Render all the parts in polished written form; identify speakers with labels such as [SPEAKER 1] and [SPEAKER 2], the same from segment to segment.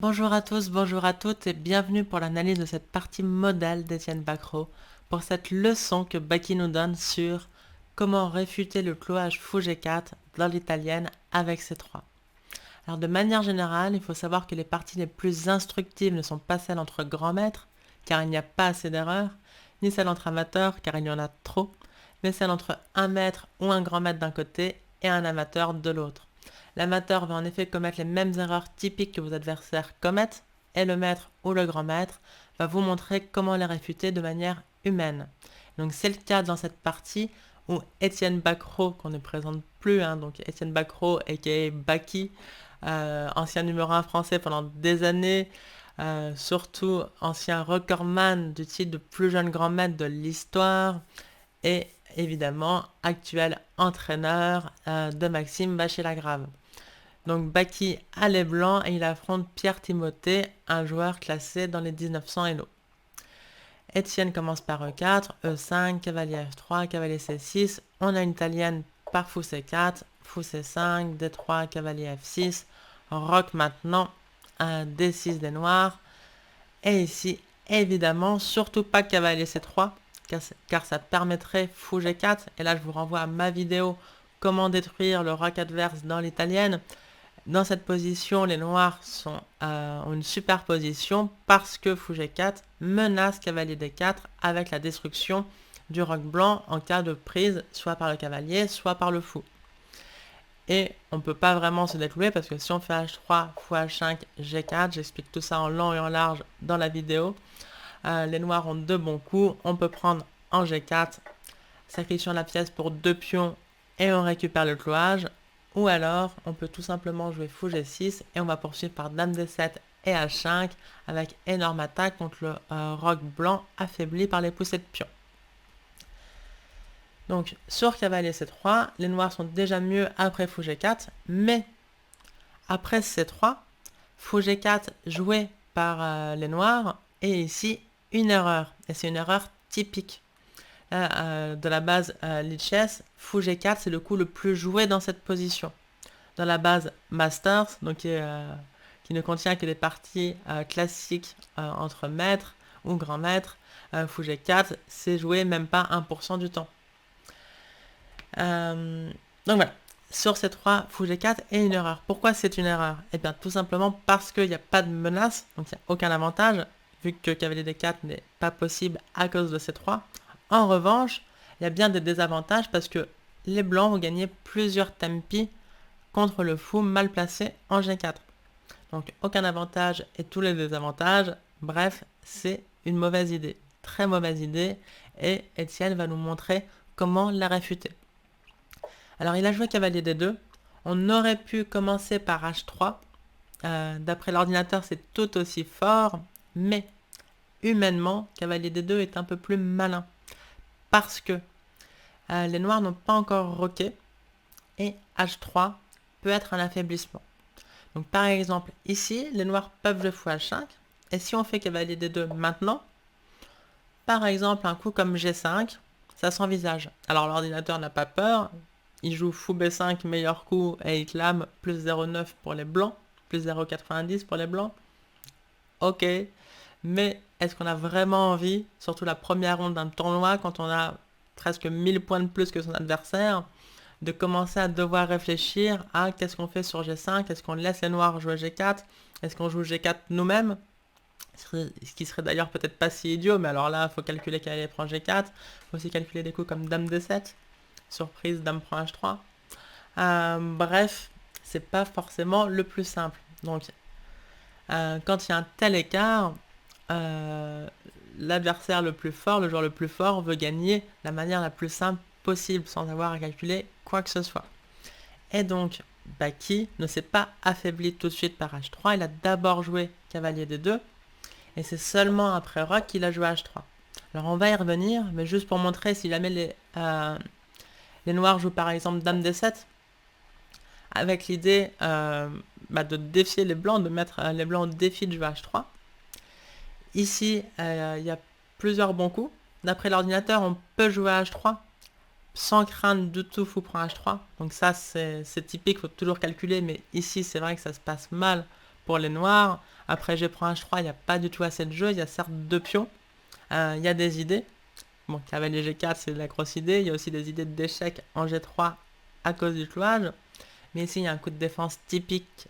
[SPEAKER 1] Bonjour à tous, bonjour à toutes et bienvenue pour l'analyse de cette partie modale d'Étienne Bacrot pour cette leçon que Bacchi nous donne sur comment réfuter le clouage fou G4 dans l'italienne avec C3. Alors de manière générale, il faut savoir que les parties les plus instructives ne sont pas celles entre grands maîtres, car il n'y a pas assez d'erreurs, ni celles entre amateurs, car il y en a trop, mais celles entre un maître ou un grand maître d'un côté et un amateur de l'autre. L'amateur va en effet commettre les mêmes erreurs typiques que vos adversaires commettent, et le maître ou le grand maître va vous montrer comment les réfuter de manière humaine. Donc c'est le cas dans cette partie où Étienne Bacrot, qu'on ne présente plus, donc Étienne Bacrot aka Bacchi, ancien numéro 1 français pendant des années, surtout ancien recordman du titre de plus jeune grand maître de l'histoire, et évidemment actuel entraîneur de Maxime Bachelard-Grave. Donc Bacchi a les blancs et il affronte Pierre Timothée, un joueur classé dans les 1900 Elo. Étienne commence par E4, E5, cavalier F3, cavalier C6. On a une italienne par fou C4, fou C5, D3, cavalier F6. Roque maintenant, un D6 des noirs. Et ici, évidemment, surtout pas cavalier C3, car ça permettrait fou G4. Et là, je vous renvoie à ma vidéo comment détruire le roc adverse dans l'italienne. Dans cette position, les noirs ont une superposition parce que fou G4 menace cavalier D4 avec la destruction du roc blanc en cas de prise soit par le cavalier, soit par le fou. Et on ne peut pas vraiment se déclouer parce que si on fait H3, fou H5, G4, j'explique tout ça en long et en large dans la vidéo, les noirs ont deux bons coups, on peut prendre en G4, sacrifiant la pièce pour deux pions et on récupère le clouage. Ou alors, on peut tout simplement jouer fou G6 et on va poursuivre par Dame D7 et H5 avec énorme attaque contre le roc blanc affaibli par les poussées de pions. Donc, sur cavalier C3, les noirs sont déjà mieux après fou G4, mais après C3, fou G4 joué par les noirs, et ici, une erreur. Et c'est une erreur typique. De la base Lichess, fou G4, c'est le coup le plus joué dans cette position. Dans la base Masters, donc qui ne contient que des parties classiques entre maîtres ou grands maîtres, fou G4, c'est joué même pas 1% du temps. Donc voilà, sur ces trois, fou G4 est une erreur. Pourquoi c'est une erreur? Eh bien tout simplement parce qu'il n'y a pas de menace, donc il n'y a aucun avantage, vu que cavalier D4 n'est pas possible à cause de ces trois. En revanche, il y a bien des désavantages parce que les blancs vont gagner plusieurs tempi contre le fou mal placé en G4. Donc aucun avantage et tous les désavantages. Bref, c'est une mauvaise idée. Très mauvaise idée. Et Étienne va nous montrer comment la réfuter. Alors il a joué cavalier D2. On aurait pu commencer par H3. D'après l'ordinateur, c'est tout aussi fort. Mais humainement, cavalier D2 est un peu plus malin. Parce que les noirs n'ont pas encore roqué. Et H3 peut être un affaiblissement. Donc par exemple, ici, les noirs peuvent jouer fou H5. Et si on fait cavalier D2 maintenant, par exemple, un coup comme G5, ça s'envisage. Alors l'ordinateur n'a pas peur. Il joue fou B5, meilleur coup, et il clame plus 0,9 pour les blancs, plus 0,90 pour les blancs. Ok, mais est-ce qu'on a vraiment envie, surtout la première ronde d'un tournoi, quand on a presque 1000 points de plus que son adversaire, de commencer à devoir réfléchir à qu'est-ce qu'on fait sur G5, est-ce qu'on laisse les noirs jouer G4, est-ce qu'on joue G4 nous-mêmes, ce qui serait d'ailleurs peut-être pas si idiot, mais alors là, il faut calculer qu'elle prend G4, il faut aussi calculer des coups comme Dame D7, surprise, Dame prend H3. Bref, c'est pas forcément le plus simple. Donc, quand il y a un tel écart, l'adversaire le plus fort, le joueur le plus fort, veut gagner de la manière la plus simple possible, sans avoir à calculer quoi que ce soit. Et donc, Bacchi ne s'est pas affaibli tout de suite par H3, il a d'abord joué cavalier D2, et c'est seulement après roc qu'il a joué H3. Alors on va y revenir, mais juste pour montrer si jamais les noirs jouent par exemple Dame D7, avec l'idée de défier les blancs, de mettre les blancs au défi de jouer H3. Ici, il y a plusieurs bons coups. D'après l'ordinateur, on peut jouer H3 sans craindre du tout fou prend H3. Donc ça, c'est typique, il faut toujours calculer, mais ici, c'est vrai que ça se passe mal pour les noirs. Après G prend H3, il n'y a pas du tout assez de jeu, il y a certes 2 pions, il y a des idées. Bon, cavalier G4, c'est de la grosse idée, il y a aussi des idées d'échec en G3 à cause du clouage. Mais ici, il y a un coup de défense typique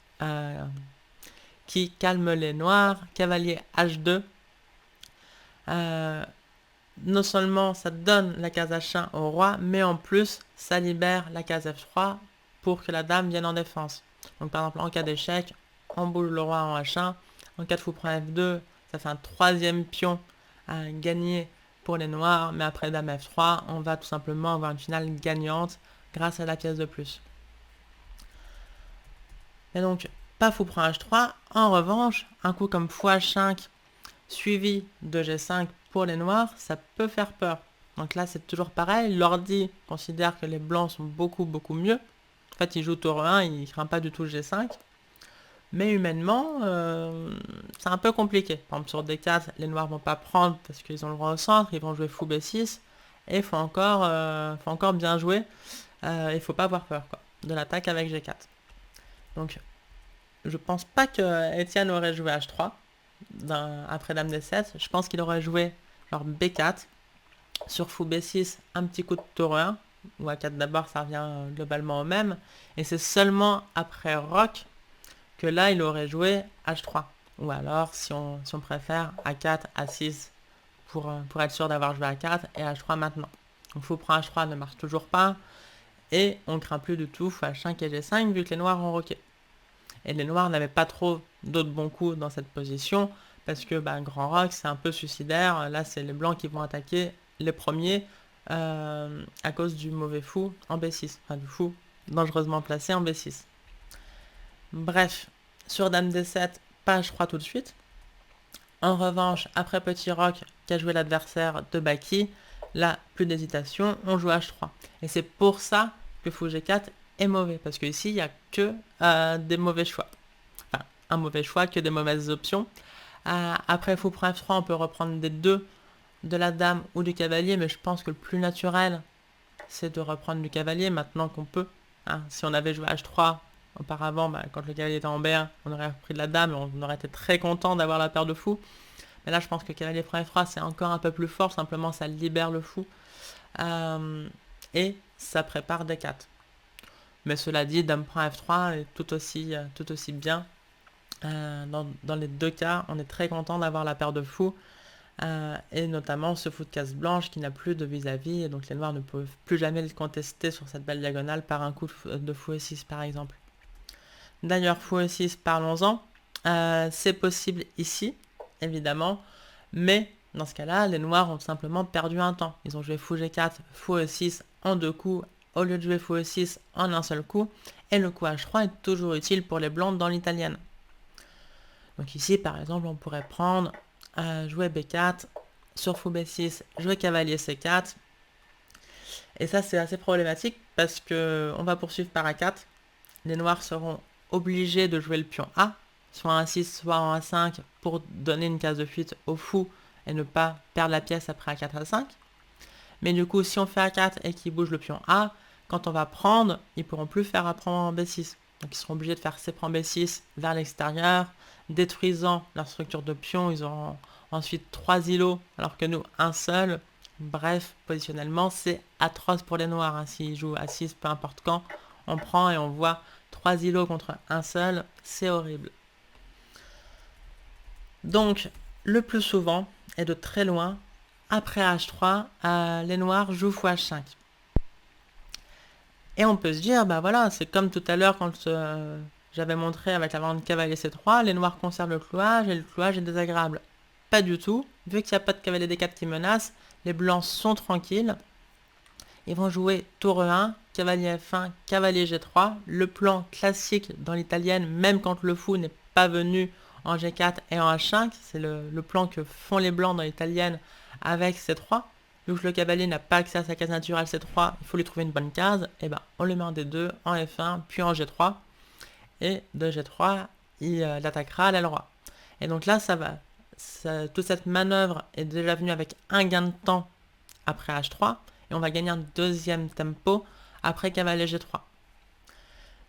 [SPEAKER 1] qui calme les noirs. Cavalier H2. Non seulement ça donne la case H1 au roi, mais en plus, ça libère la case F3 pour que la dame vienne en défense. Donc par exemple, en cas d'échec, on bouge le roi en H1. En cas de fou prend F2, ça fait un troisième pion à gagner pour les noirs. Mais après dame F3, on va tout simplement avoir une finale gagnante grâce à la pièce de plus. Et donc, pas fou prend H3. En revanche, un coup comme fou H5 suivi de G5 pour les noirs, ça peut faire peur. Donc là, c'est toujours pareil. L'ordi considère que les blancs sont beaucoup mieux. En fait, il joue tour 1, il ne craint pas du tout le G5. Mais humainement, c'est un peu compliqué. Par exemple, sur D4, les noirs vont pas prendre parce qu'ils ont le roi au centre, ils vont jouer fou B6. Et il faut encore bien jouer. Il faut pas avoir peur de l'attaque avec G4. Donc, je pense pas que Étienne aurait joué H3 après dame D7. Je pense qu'il aurait joué genre B4. Sur fou B6, un petit coup de tour 1. Ou A4 d'abord, ça revient globalement au même. Et c'est seulement après roc que là, il aurait joué H3. Ou alors, si on préfère, A4, A6 pour être sûr d'avoir joué A4 et H3 maintenant. Donc fou prend H3 ne marche toujours pas. Et on ne craint plus du tout fou H5 et G5 vu que les noirs ont roqué. Et les noirs n'avaient pas trop d'autres bons coups dans cette position parce que grand roc c'est un peu suicidaire. Là c'est les blancs qui vont attaquer les premiers à cause du mauvais fou en B6. Enfin du fou dangereusement placé en B6. Bref, sur dame D7, pas H3 tout de suite. En revanche, après petit roc qu'a joué l'adversaire de Baki, là plus d'hésitation, on joue H3. Et c'est pour ça que fou G4 est mauvais, parce qu'ici il n'y a que des mauvais choix. Enfin, un mauvais choix, que des mauvaises options. Après fou prend F3, on peut reprendre des 2 de la dame ou du cavalier, mais je pense que le plus naturel, c'est de reprendre du cavalier maintenant qu'on peut. Si on avait joué H3 auparavant, quand le cavalier était en B1, on aurait repris de la dame et on aurait été très content d'avoir la paire de fou. Mais là, je pense que cavalier prend F3, c'est encore un peu plus fort, simplement ça libère le fou. Et ça prépare D4. Mais cela dit, dame prend F3 est tout aussi bien. Dans les deux cas, on est très content d'avoir la paire de fous. Et notamment ce fou de case blanche qui n'a plus de vis-à-vis. Et donc les noirs ne peuvent plus jamais le contester sur cette belle diagonale par un coup de fou E6 par exemple. D'ailleurs, fou E6, parlons-en. C'est possible ici, évidemment. Mais dans ce cas-là, les noirs ont simplement perdu un temps. Ils ont joué fou G4, fou E6 en 2 coups, au lieu de jouer fou E6 en un seul coup. Et le coup H3 est toujours utile pour les blancs dans l'italienne. Donc ici, par exemple, on pourrait prendre, jouer B4, sur fou B6, jouer cavalier C4. Et ça, c'est assez problématique parce que on va poursuivre par A4. Les noirs seront obligés de jouer le pion A, soit en A6, soit en A5, pour donner une case de fuite au fou et ne pas perdre la pièce après A4, A5. Mais du coup, si on fait A4 et qu'ils bougent le pion A, quand on va prendre, ils pourront plus faire A prend en B6. Donc ils seront obligés de faire C prend B6 vers l'extérieur, détruisant leur structure de pion. Ils auront ensuite 3 îlots, alors que nous, un seul. Bref, positionnellement, c'est atroce pour les noirs. S'ils jouent A6, peu importe quand, on prend et on voit 3 îlots contre un seul, c'est horrible. Donc, le plus souvent, et de très loin, après H3, les noirs jouent fou H5. Et on peut se dire, voilà, c'est comme tout à l'heure quand j'avais montré avec la variante cavalier C3, les noirs conservent le clouage et le clouage est désagréable. Pas du tout, vu qu'il n'y a pas de cavalier D4 qui menace, les blancs sont tranquilles. Ils vont jouer tour E1, cavalier F1, cavalier G3, le plan classique dans l'italienne, même quand le fou n'est pas venu en G4 et en H5, c'est le plan que font les blancs dans l'italienne avec C3. Vu que le cavalier n'a pas accès à sa case naturelle C3, il faut lui trouver une bonne case, et on le met en D2, en F1, puis en G3, et de G3, il attaquera à l'aile roi. Et donc là, toute cette manœuvre est déjà venue avec un gain de temps après H3, et on va gagner un deuxième tempo après cavalier G3.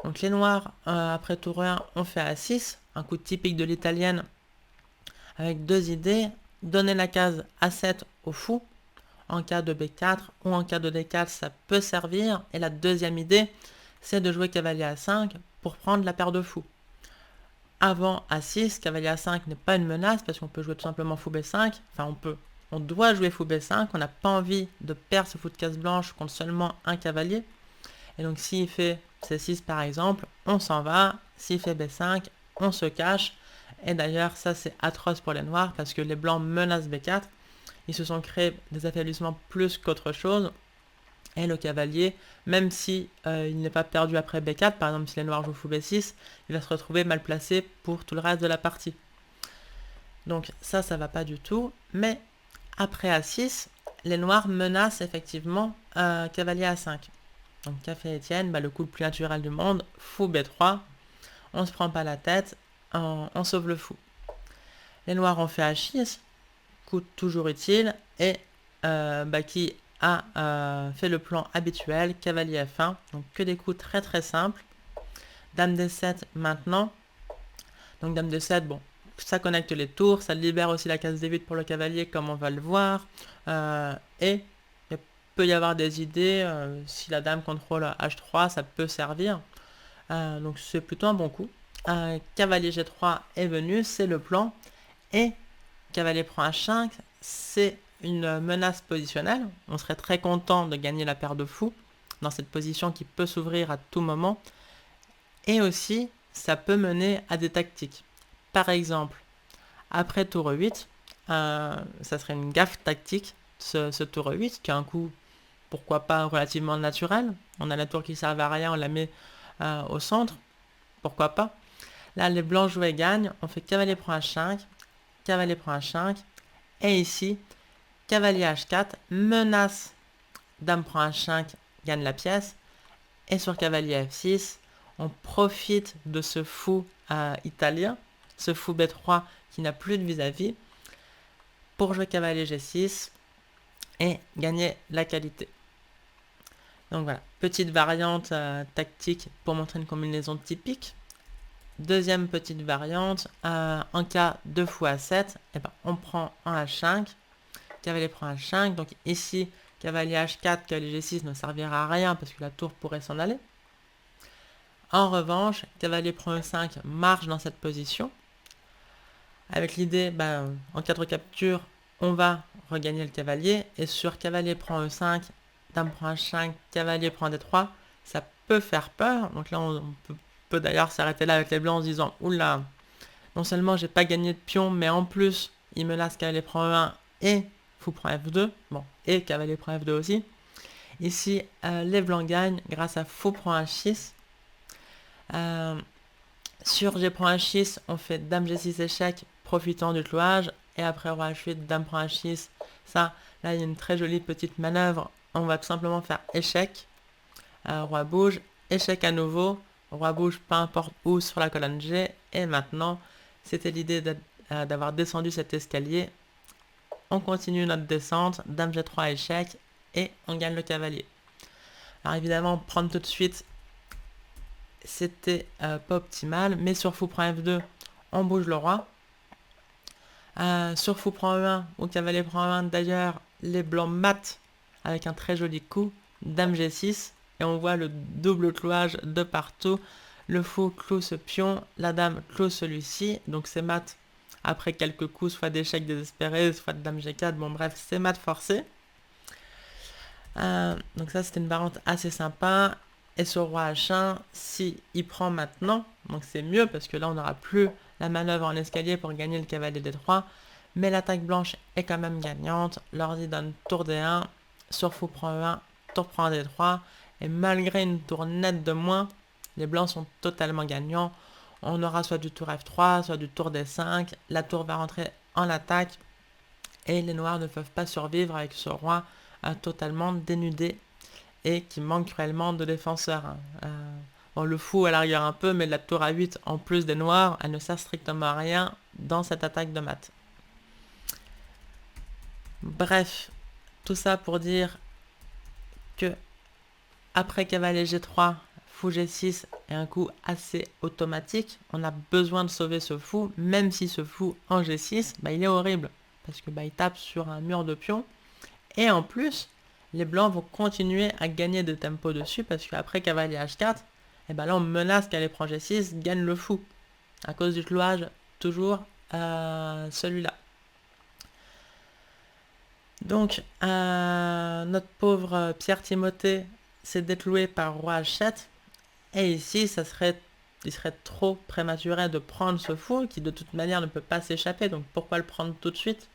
[SPEAKER 1] Donc les noirs, après tour 1, on fait A6, un coup typique de l'italienne avec deux idées. Donner la case A7 au fou, en cas de B4 ou en cas de D4, ça peut servir. Et la deuxième idée, c'est de jouer cavalier A5 pour prendre la paire de fous. Avant A6, cavalier A5 n'est pas une menace parce qu'on peut jouer tout simplement fou B5. Enfin, on doit jouer fou B5. On n'a pas envie de perdre ce fou de case blanche contre seulement un cavalier. Et donc, s'il fait C6 par exemple, on s'en va. S'il fait B5, on se cache. Et d'ailleurs, ça c'est atroce pour les noirs parce que les blancs menacent B4. Ils se sont créés des affaiblissements plus qu'autre chose. Et le cavalier, même si il n'est pas perdu après B4, par exemple si les noirs jouent fou B6, il va se retrouver mal placé pour tout le reste de la partie. Donc ça va pas du tout. Mais après A6, les noirs menacent effectivement cavalier A5. Donc café Étienne, le coup le plus naturel du monde, fou B3, on se prend pas la tête, on sauve le fou. Les noirs ont fait H6, coup toujours utile, et Baki a fait le plan habituel, cavalier F1, donc que des coups très très simples. Dame D7 maintenant, donc dame D7, bon, ça connecte les tours, ça libère aussi la case D8 pour le cavalier comme on va le voir, et il peut y avoir des idées, si la dame contrôle H3, ça peut servir, donc c'est plutôt un bon coup. Cavalier G3 est venu, c'est le plan, et cavalier prend H5, c'est une menace positionnelle. On serait très content de gagner la paire de fous dans cette position qui peut s'ouvrir à tout moment. Et aussi, ça peut mener à des tactiques. Par exemple, après tour 8, ça serait une gaffe tactique, ce tour 8, qui a un coup, pourquoi pas, relativement naturel. On a la tour qui ne sert à rien, on la met au centre, pourquoi pas. Là, les blancs jouent et gagnent, on fait cavalier prend H5, cavalier prend H5, et ici, cavalier H4, menace, dame prend H5, gagne la pièce, et sur cavalier F6, on profite de ce fou italien, ce fou B3 qui n'a plus de vis-à-vis, pour jouer cavalier G6 et gagner la qualité. Donc voilà, petite variante tactique pour montrer une combinaison typique. Deuxième petite variante, en cas de fou A7, on prend un H5, cavalier prend H5, donc ici, cavalier H4, cavalier G6 ne servira à rien parce que la tour pourrait s'en aller. En revanche, cavalier prend E5 marche dans cette position, avec l'idée, en cas de capture, on va regagner le cavalier, et sur cavalier prend E5, dame prend H5, cavalier prend D3, ça peut faire peur, donc là on peut d'ailleurs s'arrêter là avec les blancs en se disant, oula, non seulement j'ai pas gagné de pion, mais en plus, il me laisse cavalier prend E1 et fou prend F2, bon, et cavalier prend F2 aussi. Ici, les blancs gagnent grâce à fou prend H6. Sur G prend H6, on fait dame G6 échec, profitant du clouage, et après roi H8, dame prend H6. Ça, là, il y a une très jolie petite manœuvre. On va tout simplement faire échec, roi bouge, échec à nouveau, roi bouge, peu importe où sur la colonne G, et maintenant, c'était l'idée d'avoir descendu cet escalier. On continue notre descente, dame G3 échec, et on gagne le cavalier. Alors évidemment, prendre tout de suite, c'était pas optimal, mais sur fou prend F2, on bouge le roi. Sur fou prend E1 ou cavalier prend E1, d'ailleurs, les blancs matent avec un très joli coup, dame G6, et on voit le double clouage de partout. Le fou cloue ce pion, la dame cloue celui-ci, donc c'est mat après quelques coups, soit d'échec désespéré, soit de dame G4, bon bref, c'est mat forcé. Donc ça c'était une variante assez sympa. Et sur roi H1, si il prend maintenant, donc c'est mieux parce que là on n'aura plus la manœuvre en escalier pour gagner le cavalier D3, mais l'attaque blanche est quand même gagnante. L'ordi donne tour D1, sur fou prend E1, tour prend D3, et malgré une tour nette de moins, les blancs sont totalement gagnants. On aura soit du tour F3, soit du tour D5, la tour va rentrer en attaque, et les noirs ne peuvent pas survivre avec ce roi totalement dénudé et qui manque cruellement de défenseurs. Bon, le fou à l'arrière un peu, mais la tour à 8 en plus des noirs, elle ne sert strictement à rien dans cette attaque de mat. Bref, tout ça pour dire que après cavalier G3, fou G6 est un coup assez automatique. On a besoin de sauver ce fou, même si ce fou en G6, il est horrible. Parce que il tape sur un mur de pions. Et en plus, les blancs vont continuer à gagner de tempo dessus, parce qu'après cavalier H4, là on menace qu'elle prend G6, gagne le fou. À cause du clouage, toujours celui-là. Donc, notre pauvre Pierre Timothée s'est décloué par roi H7. Et ici, il serait trop prématuré de prendre ce fou, qui de toute manière ne peut pas s'échapper. Donc, pourquoi le prendre tout de suite?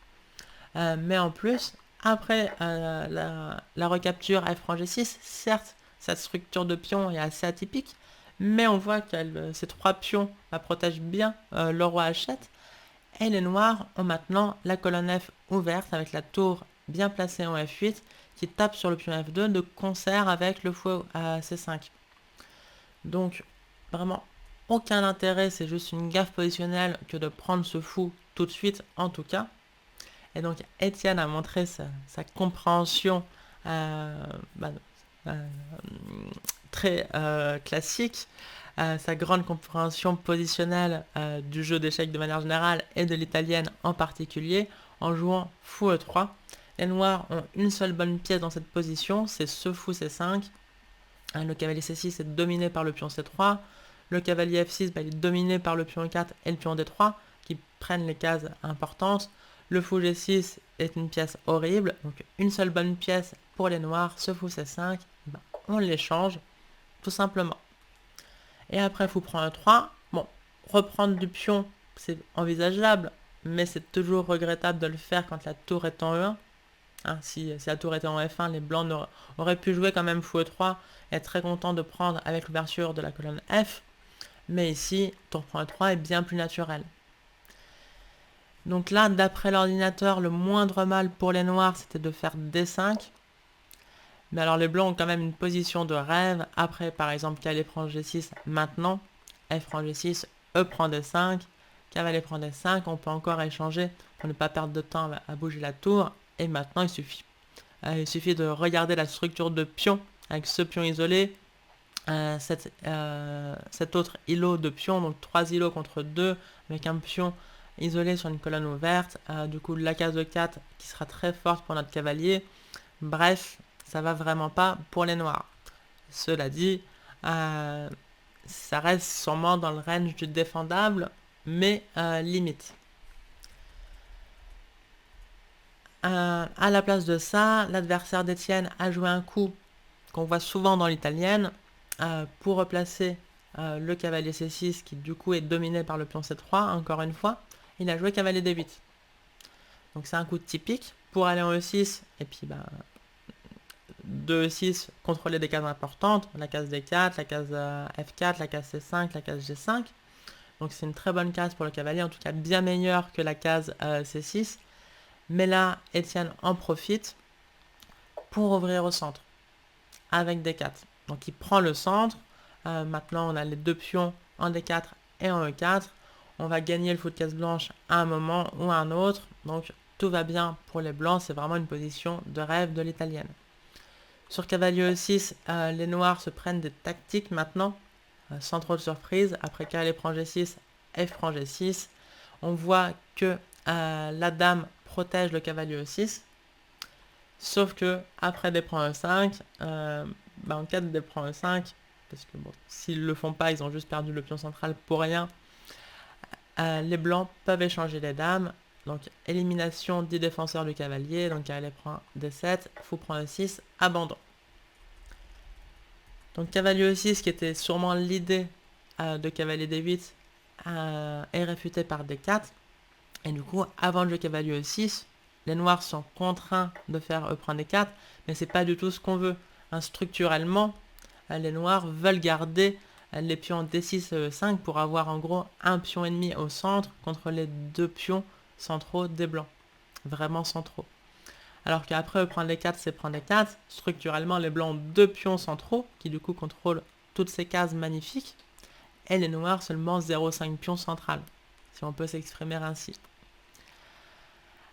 [SPEAKER 1] Mais en plus, après la recapture F rang G6, certes, cette structure de pion est assez atypique, mais on voit que ces 3 pions protègent bien le roi H7. Et les noirs ont maintenant la colonne F ouverte avec la tour bien placée en F8 qui tape sur le pion F2 de concert avec le fou à C5. Donc vraiment aucun intérêt, c'est juste une gaffe positionnelle que de prendre ce fou tout de suite en tout cas. Et donc Étienne a montré sa compréhension très classique, sa grande compréhension positionnelle du jeu d'échecs de manière générale et de l'italienne en particulier, en jouant fou E3. Les noirs ont une seule bonne pièce dans cette position, c'est ce fou C5. Le cavalier C6 est dominé par le pion C3. Le cavalier F6 il est dominé par le pion E4 et le pion D3 qui prennent les cases importantes. Le fou G6 est une pièce horrible, donc une seule bonne pièce pour les noirs, ce fou C5, on l'échange tout simplement. Et après fou prend E3, bon, reprendre du pion c'est envisageable, mais c'est toujours regrettable de le faire quand la tour est en E1. Si la tour était en F1, les blancs auraient pu jouer quand même fou E3 et être très contents de prendre avec l'ouverture de la colonne F. Mais ici, tour prend E3 est bien plus naturel. Donc là, d'après l'ordinateur, le moindre mal pour les noirs, c'était de faire D5. Mais alors les blancs ont quand même une position de rêve. Après, par exemple, cavalier prend G6 maintenant. F prend G6, E prend D5. Cavalier prend D5. On peut encore échanger pour ne pas perdre de temps à bouger la tour. Et maintenant, il suffit de regarder la structure de pion avec ce pion isolé. Cet autre îlot de pion, donc 3 îlots contre 2, avec un pion isolé sur une colonne ouverte. Du coup, la case de 4 qui sera très forte pour notre cavalier. Bref, ça va vraiment pas pour les noirs. Cela dit, ça reste sûrement dans le range du défendable, mais limite. À la place de ça, l'adversaire d'Étienne a joué un coup qu'on voit souvent dans l'italienne pour replacer le cavalier C6 qui du coup est dominé par le pion C3, encore une fois. Il a joué cavalier D8. Donc c'est un coup typique pour aller en E6 et puis de E6 contrôler des cases importantes, la case D4, la case F4, la case C5, la case G5. Donc c'est une très bonne case pour le cavalier, en tout cas bien meilleure que la case C6. Mais là, Étienne en profite pour ouvrir au centre avec D4. Donc il prend le centre. Maintenant, on a les deux pions en D4 et en E4. On va gagner le fou de case blanche à un moment ou à un autre. Donc tout va bien pour les blancs. C'est vraiment une position de rêve de l'italienne. Sur cavalier E6, les noirs se prennent des tactiques maintenant, sans trop de surprise. Après cavalier prend G6, F prend G6. On voit que la dame protège le cavalier E6. Sauf que après D prend E5, en cas de D prend E5, parce que bon, s'ils le font pas, ils ont juste perdu le pion central pour rien. Les blancs peuvent échanger les dames. Donc élimination du défenseur du cavalier. Donc cavalier prend D7, fou prend E6, abandon. Donc cavalier E6 qui était sûrement l'idée de cavalier D8 est réfuté par D4. Et du coup, avant le jeu cavalier E6, les noirs sont contraints de faire E prend D4, mais c'est pas du tout ce qu'on veut. Structurellement, les noirs veulent garder les pions D6 et E5 pour avoir en gros un pion ennemi au centre contre les deux pions centraux des blancs. Vraiment centraux. Alors qu'après E prend D4, c'est prend D4. Structurellement, les blancs ont deux pions centraux qui du coup contrôlent toutes ces cases magnifiques. Et les noirs seulement 0,5 pions central, si on peut s'exprimer ainsi.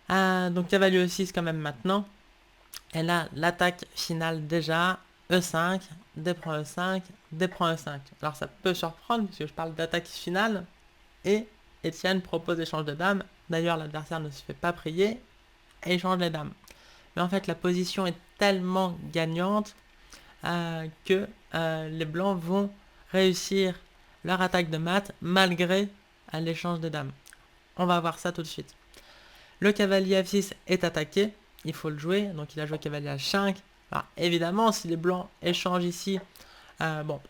[SPEAKER 1] Donc cavalier E6 quand même maintenant. Et là, l'attaque finale déjà. E5, D prend E5, D prend E5. Alors ça peut surprendre puisque je parle d'attaque finale et Étienne propose échange de dames. D'ailleurs l'adversaire ne se fait pas prier et échange les dames. Mais en fait la position est tellement gagnante que les blancs vont réussir leur attaque de mat malgré l'échange des dames. On va voir ça tout de suite. Le cavalier F6 est attaqué, il faut le jouer, donc il a joué cavalier H5. Alors évidemment, si les blancs échangent ici, bon,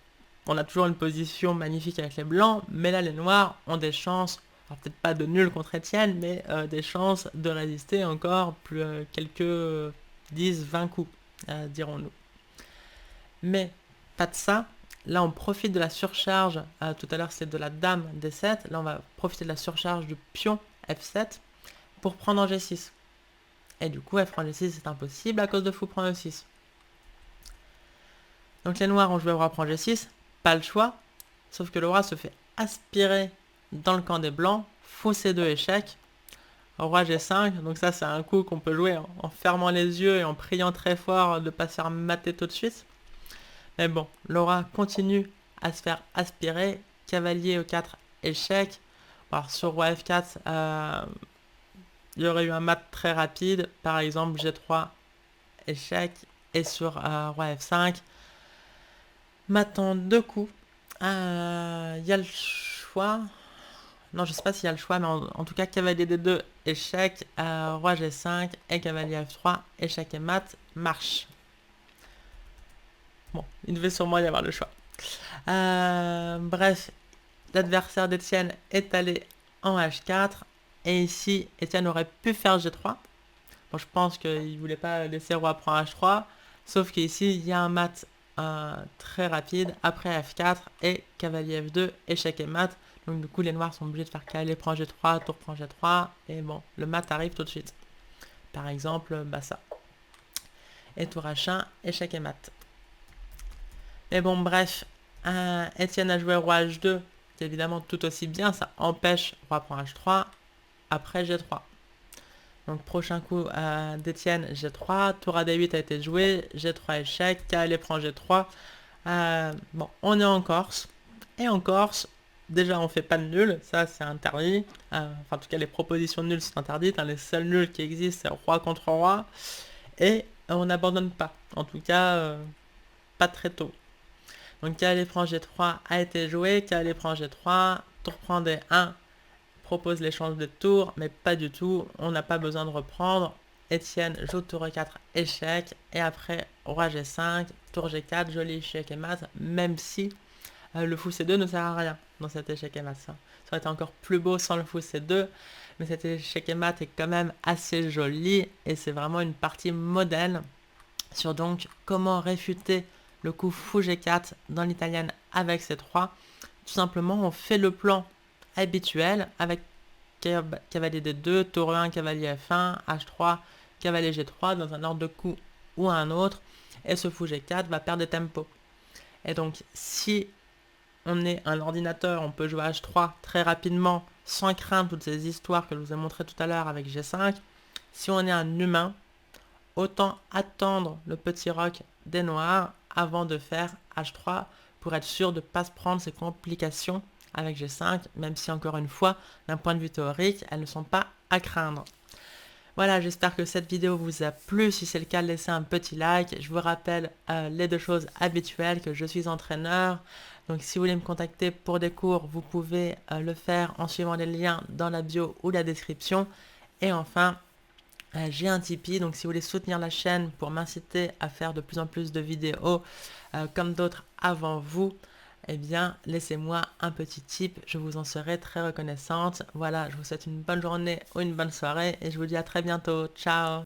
[SPEAKER 1] on a toujours une position magnifique avec les blancs, mais là les noirs ont des chances, alors peut-être pas de nul contre Étienne, mais des chances de résister encore plus quelques 10-20 coups, dirons-nous. Mais pas de ça. Là, on profite de la surcharge. Tout à l'heure, c'est de la dame D7. Là, on va profiter de la surcharge du pion F7 pour prendre en G6. Et du coup, F prend G6, c'est impossible à cause de fou prend E6. Donc les noirs ont joué roi prend G6. Pas le choix. Sauf que le roi se fait aspirer dans le camp des blancs. Fou C2 échec. Roi G5. Donc ça, c'est un coup qu'on peut jouer en fermant les yeux et en priant très fort de ne pas se faire mater tout de suite. Mais bon, Laura continue à se faire aspirer. Cavalier E4, échec. Alors sur roi F4, il y aurait eu un mat très rapide. Par exemple, G3, échec. Et sur roi F5, mat en 2 coups. Il y a le choix. Non, je sais pas s'il y a le choix, mais en tout cas, cavalier D2, échec. Roi G5 et cavalier F3, échec et mat, marche. Bon, il devait sûrement y avoir le choix. Bref, l'adversaire d'Étienne est allé en H4. Et ici, Étienne aurait pu faire G3. Bon, je pense qu'il ne voulait pas laisser roi prend H3. Sauf qu'ici, il y a un mat très rapide. Après F4 et cavalier F2, échec et mat. Donc du coup, les noirs sont obligés de faire cavalier prend G3, tour prend G3. Et bon, le mat arrive tout de suite. Par exemple, ça. Et tour H1, échec et mat. Mais bon, bref, Étienne a joué roi H2, c'est évidemment tout aussi bien, ça empêche roi prend H3, après G3. Donc prochain coup d'Étienne, G3, tour à D8 a été joué, G3 échec, cavalier prend G3. Bon, on est en Corse, et en Corse, déjà on fait pas de nul, ça c'est interdit, enfin en tout cas les propositions de nul sont interdites, les seuls nuls qui existent c'est roi contre roi, et on n'abandonne pas, en tout cas pas très tôt. Donc cavalier prend G3 a été joué, cavalier prend G3, tour prend D1, propose l'échange de tours, mais pas du tout, on n'a pas besoin de reprendre. Étienne joue tour E4, échec, et après roi G5, tour G4, joli échec et mat, même si le fou C2 ne sert à rien dans cet échec et mat. Ça aurait été encore plus beau sans le fou C2, mais cet échec et mat est quand même assez joli, et c'est vraiment une partie modèle sur donc comment réfuter le coup fou G4 dans l'italienne avec C3. Tout simplement, on fait le plan habituel avec cavalier D2, tour E1, cavalier F1, H3, cavalier G3 dans un ordre de coup ou un autre. Et ce fou G4 va perdre des tempos. Et donc, si on est un ordinateur, on peut jouer H3 très rapidement sans craindre toutes ces histoires que je vous ai montrées tout à l'heure avec G5. Si on est un humain, autant attendre le petit roc des noirs avant de faire H3 pour être sûr de ne pas se prendre ces complications avec G5, même si encore une fois, d'un point de vue théorique, elles ne sont pas à craindre. Voilà, j'espère que cette vidéo vous a plu. Si c'est le cas, laissez un petit like. Je vous rappelle les 2 choses habituelles, que je suis entraîneur. Donc si vous voulez me contacter pour des cours, vous pouvez le faire en suivant les liens dans la bio ou la description. Et enfin, j'ai un Tipeee, donc si vous voulez soutenir la chaîne pour m'inciter à faire de plus en plus de vidéos comme d'autres avant vous, eh bien laissez-moi un petit tip, je vous en serai très reconnaissante. Voilà, je vous souhaite une bonne journée ou une bonne soirée et je vous dis à très bientôt. Ciao!